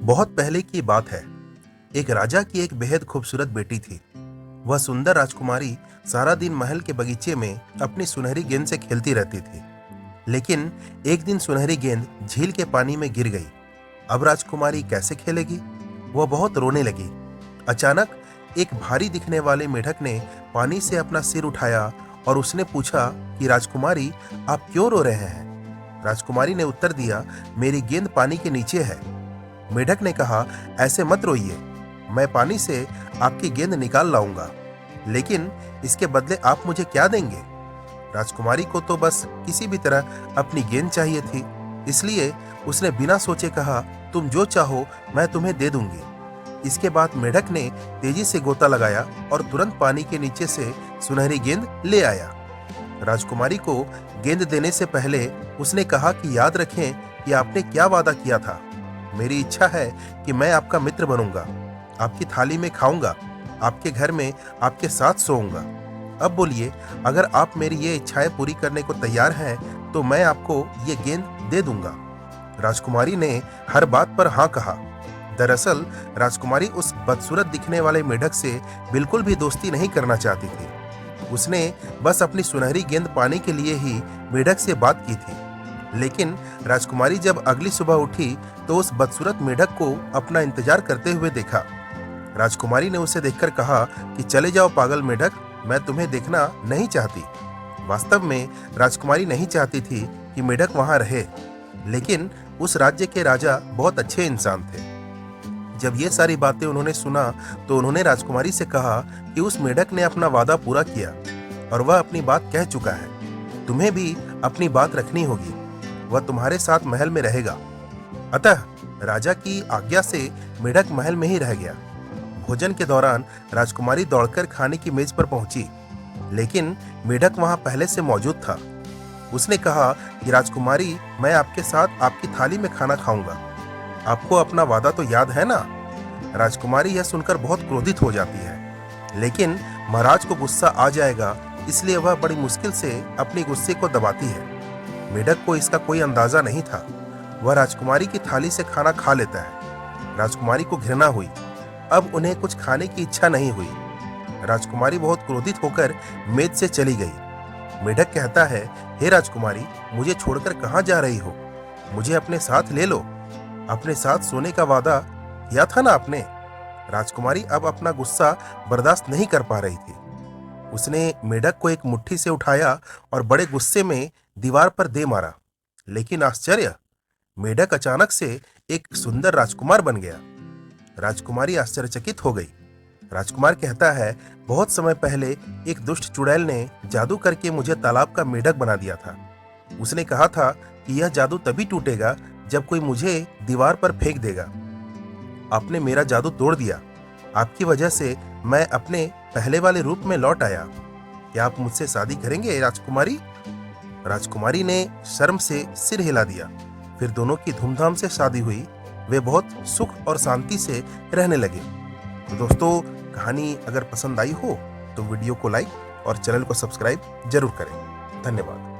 बहुत पहले की बात है। एक राजा की एक बेहद खूबसूरत बेटी थी। वह सुंदर राजकुमारी सारा दिन महल के बगीचे में अपनी सुनहरी गेंद से खेलती रहती थी। लेकिन एक दिन सुनहरी गेंद झील के पानी में गिर गई। अब राजकुमारी कैसे खेलेगी? वह बहुत रोने लगी। अचानक एक भारी दिखने वाले मेढक ने पानी से अपना सिर उठाया और उसने पूछा कि राजकुमारी, आप क्यों रो रहे हैं? राजकुमारी ने उत्तर दिया, मेरी गेंद पानी के नीचे है। मेढक ने कहा, ऐसे मत रोइए, मैं पानी से आपकी गेंद निकाल लाऊंगा, लेकिन इसके बदले आप मुझे क्या देंगे? राजकुमारी को तो बस किसी भी तरह अपनी गेंद चाहिए थी, इसलिए उसने बिना सोचे कहा, तुम जो चाहो मैं तुम्हें दे दूंगी। इसके बाद मेढक ने तेजी से गोता लगाया और तुरंत पानी के नीचे से सुनहरी गेंद ले आया। राजकुमारी को गेंद देने से पहले उसने कहा कि याद रखें कि आपने क्या वादा किया था। मेरी इच्छा है कि मैं आपका मित्र बनूंगा, आपकी थाली में खाऊंगा, आपके घर में आपके साथ सोऊंगा। अब बोलिए, अगर आप मेरी ये इच्छाएं पूरी करने को तैयार हैं तो मैं आपको ये गेंद दे दूंगा। राजकुमारी ने हर बात पर हाँ कहा। दरअसल राजकुमारी उस बदसूरत दिखने वाले मेढक से बिल्कुल भी दोस्ती नहीं करना चाहती थी। उसने बस अपनी सुनहरी गेंद पाने के लिए ही मेढक से बात की थी। लेकिन राजकुमारी जब अगली सुबह उठी तो उस बदसूरत मेढक को अपना इंतजार करते हुए देखा। राजकुमारी ने उसे देखकर कहा कि चले जाओ पागल मेढक, मैं तुम्हें देखना नहीं चाहती। वास्तव में राजकुमारी नहीं चाहती थी कि मेढक वहां रहे, लेकिन उस राज्य के राजा बहुत अच्छे इंसान थे। जब ये सारी बातें उन्होंने सुना तो उन्होंने राजकुमारी से कहा कि उस मेढक ने अपना वादा पूरा किया और वह अपनी बात कह चुका है। तुम्हें भी अपनी बात रखनी होगी, वह तुम्हारे साथ महल में रहेगा। अतः राजा की आज्ञा से मेढक महल में ही रह गया। भोजन के दौरान राजकुमारी दौड़कर खाने की मेज पर पहुंची, लेकिन मेढक वहां पहले से मौजूद था। उसने कहा कि राजकुमारी, मैं आपके साथ आपकी थाली में खाना खाऊंगा, आपको अपना वादा तो याद है ना? राजकुमारी यह सुनकर बहुत क्रोधित हो जाती है, लेकिन महाराज को गुस्सा आ जाएगा, इसलिए वह बड़ी मुश्किल से अपने गुस्से को दबाती है। मेढक को इसका कोई अंदाजा नहीं था। वह राजकुमारी की थाली से खाना खा लेता है। राजकुमारी को घृणा हुई। अब उन्हें कुछ खाने की इच्छा नहीं हुई। राजकुमारी बहुत क्रोधित होकर मेज से चली गई। मेढक कहता है, हे राजकुमारी, मुझे छोड़कर कहाँ जा रही हो? मुझे अपने साथ ले लो, अपने साथ सोने का वादा किया था ना आपने। राजकुमारी अब अपना गुस्सा बर्दाश्त नहीं कर पा रही थी। उसने मेढक को एक मुट्ठी से उठाया और बड़े गुस्से में दीवार पर दे मारा। लेकिन आश्चर्य, मेढक अचानक से एक सुंदर राजकुमार बन गया। राजकुमारी आश्चर्यचकित हो गई। राजकुमार कहता है, बहुत समय पहले एक दुष्ट चुड़ैल ने जादू करके मुझे तालाब का मेढक बना दिया था। उसने कहा था कि यह जादू तभी टूटेगा जब कोई मुझे दीवार पर फेंक देगा। आपने मेरा जादू तोड़ दिया। आपकी वजह से मैं अपने पहले वाले रूप में लौट आया। क्या आप मुझसे शादी करेंगे राजकुमारी? राजकुमारी ने शर्म से सिर हिला दिया। फिर दोनों की धूमधाम से शादी हुई। वे बहुत सुख और शांति से रहने लगे। तो दोस्तों, कहानी अगर पसंद आई हो तो वीडियो को लाइक और चैनल को सब्सक्राइब जरूर करें। धन्यवाद।